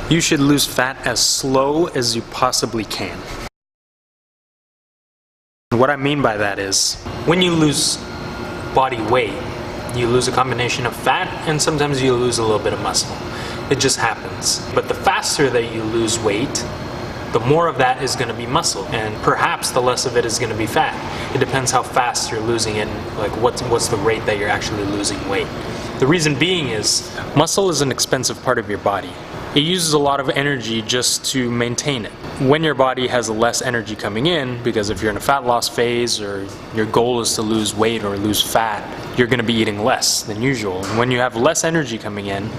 You should lose fat as slow as you possibly can. What I mean by that is, when you lose body weight, you lose a combination of fat and sometimes you lose a little bit of muscle. It just happens. But the faster that you lose weight, the more of that is going to be muscle, and perhaps the less of it is going to be fat. It depends how fast you're losing it, like what's the rate that you're actually losing weight. The reason being is, muscle is an expensive part of your body. It uses a lot of energy just to maintain it. When your body has less energy coming in, because if you're in a fat loss phase or your goal is to lose weight or lose fat, you're going to be eating less than usual. And when you have less energy coming in,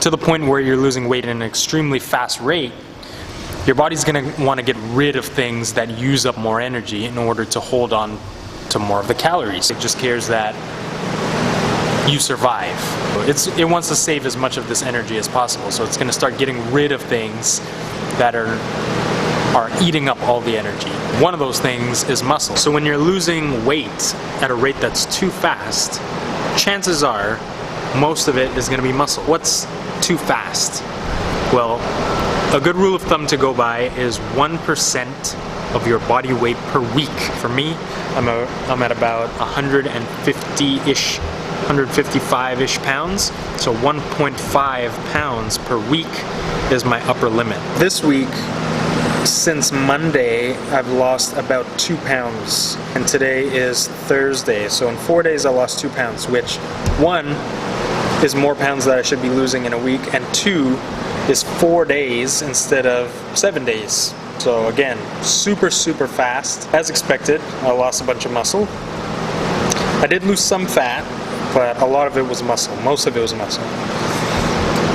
to the point where you're losing weight at an extremely fast rate, your body's going to want to get rid of things that use up more energy in order to hold on to more of the calories. It just cares that you survive. It wants to save as much of this energy as possible, so it's going to start getting rid of things that are eating up all the energy. One of those things is muscle. So when you're losing weight at a rate that's too fast, chances are most of it is going to be muscle. What's too fast? Well, a good rule of thumb to go by is 1% of your body weight per week. For me, I'm at about 150-ish, 155-ish pounds, so 1.5 pounds per week is my upper limit. This week, since Monday, I've lost about 2 pounds, and today is Thursday, so in 4 days I lost 2 pounds, which, 1, is more pounds that I should be losing in a week, and 2, is 4 days instead of 7 days. So again, super fast. As expected, I lost a bunch of muscle. I did lose some fat, but a lot of it was muscle. Most of it was muscle.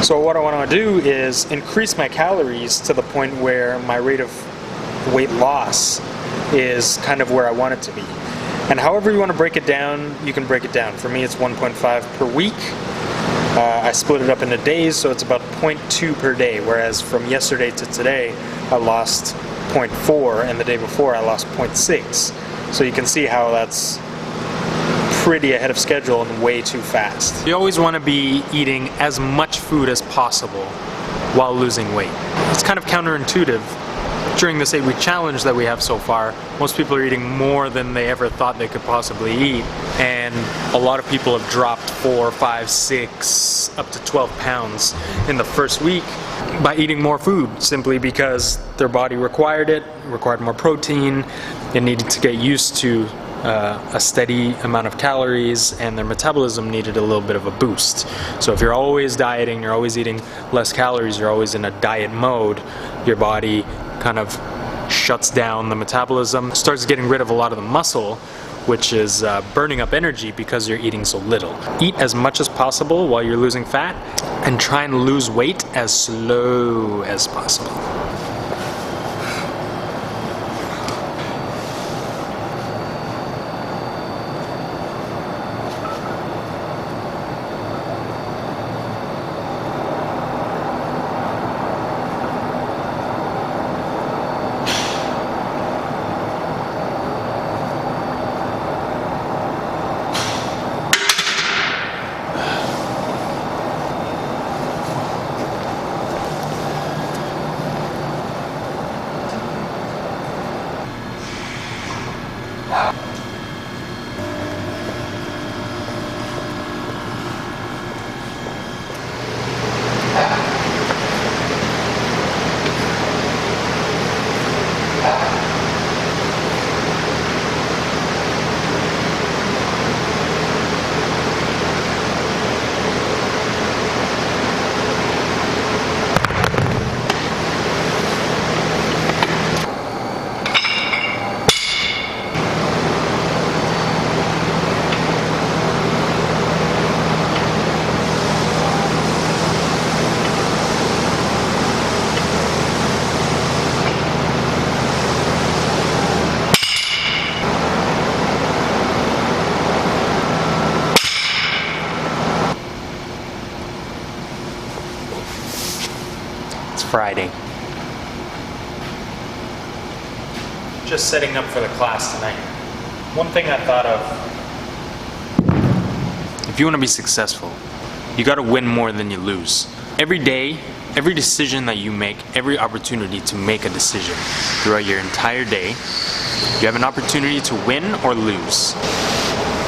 So what I want to do is increase my calories to the point where my rate of weight loss is kind of where I want it to be. And however you want to break it down, you can break it down. For me, it's 1.5 per week. I split it up into days, so it's about 0.2 per day, whereas from yesterday to today, I lost 0.4, and the day before I lost 0.6. So you can see how that's pretty ahead of schedule and way too fast. You always want to be eating as much food as possible while losing weight. It's kind of counterintuitive. During this 8-week challenge that we have so far, most people are eating more than they ever thought they could possibly eat, and a lot of people have dropped 4, 5, 6, up to 12 pounds in the first week by eating more food, simply because their body required it, required more protein, it needed to get used to a steady amount of calories, and their metabolism needed a little bit of a boost. So if you're always dieting, you're always eating less calories, you're always in a diet mode, your body kind of shuts down the metabolism, starts getting rid of a lot of the muscle, which is burning up energy because you're eating so little. Eat as much as possible while you're losing fat, and try and lose weight as slow as possible. Friday. Just setting up for the class tonight. One thing I thought of, if you want to be successful, you got to win more than you lose. Every day Every decision that you make, every opportunity to make a decision throughout your entire day, you have an opportunity to win or lose.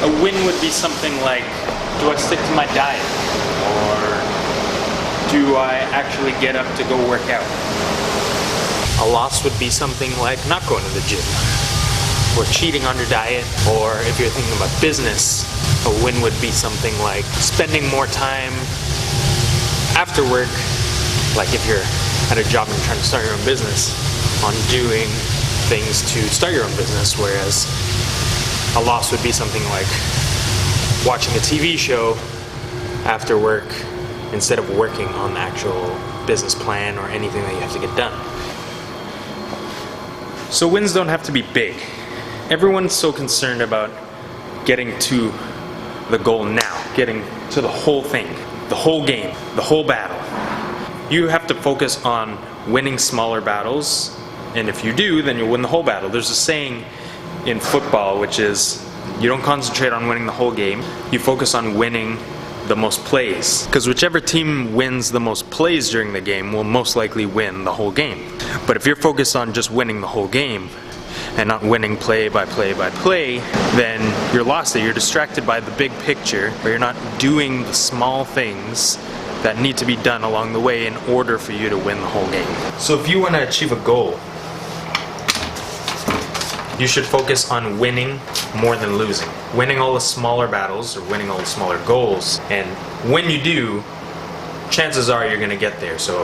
A win would be something like, do I stick to my diet? Or do I actually get up to go work out? A loss would be something like not going to the gym, or cheating on your diet, or if you're thinking about business, a win would be something like spending more time after work, like if you're at a job and you're trying to start your own business, on doing things to start your own business, whereas a loss would be something like watching a TV show after work instead of working on the actual business plan or anything that you have to get done. So wins don't have to be big. Everyone's so concerned about getting to the goal now, getting to the whole thing, the whole game, the whole battle. You have to focus on winning smaller battles, and if you do, then you'll win the whole battle. There's a saying in football which is, you don't concentrate on winning the whole game, you focus on winning the most plays. Because whichever team wins the most plays during the game will most likely win the whole game. But if you're focused on just winning the whole game, and not winning play by play by play, then you're lost there. You're distracted by the big picture, but you're not doing the small things that need to be done along the way in order for you to win the whole game. So if you want to achieve a goal, you should focus on winning more than losing. Winning all the smaller battles or winning all the smaller goals. And when you do, chances are you're going to get there. So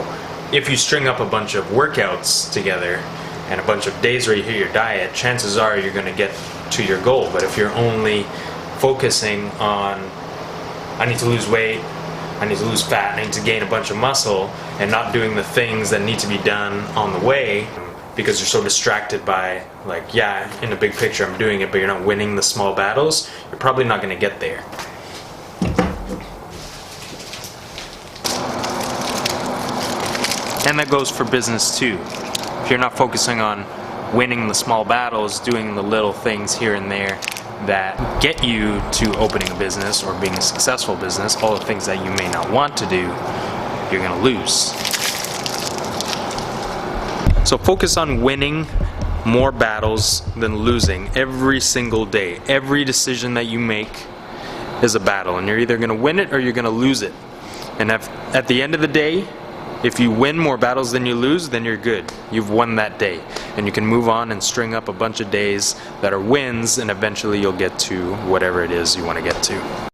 if you string up a bunch of workouts together and a bunch of days where you hit your diet, chances are you're going to get to your goal. But if you're only focusing on, I need to lose weight, I need to lose fat, I need to gain a bunch of muscle, and not doing the things that need to be done on the way, because you're so distracted by, like, yeah, in the big picture I'm doing it, but you're not winning the small battles, you're probably not going to get there. And that goes for business too. If you're not focusing on winning the small battles, doing the little things here and there that get you to opening a business or being a successful business, all the things that you may not want to do, you're going to lose. So focus on winning more battles than losing every single day. Every decision that you make is a battle, and you're either going to win it or you're going to lose it. And at the end of the day, if you win more battles than you lose, then you're good. You've won that day. And you can move on and string up a bunch of days that are wins, and eventually you'll get to whatever it is you want to get to.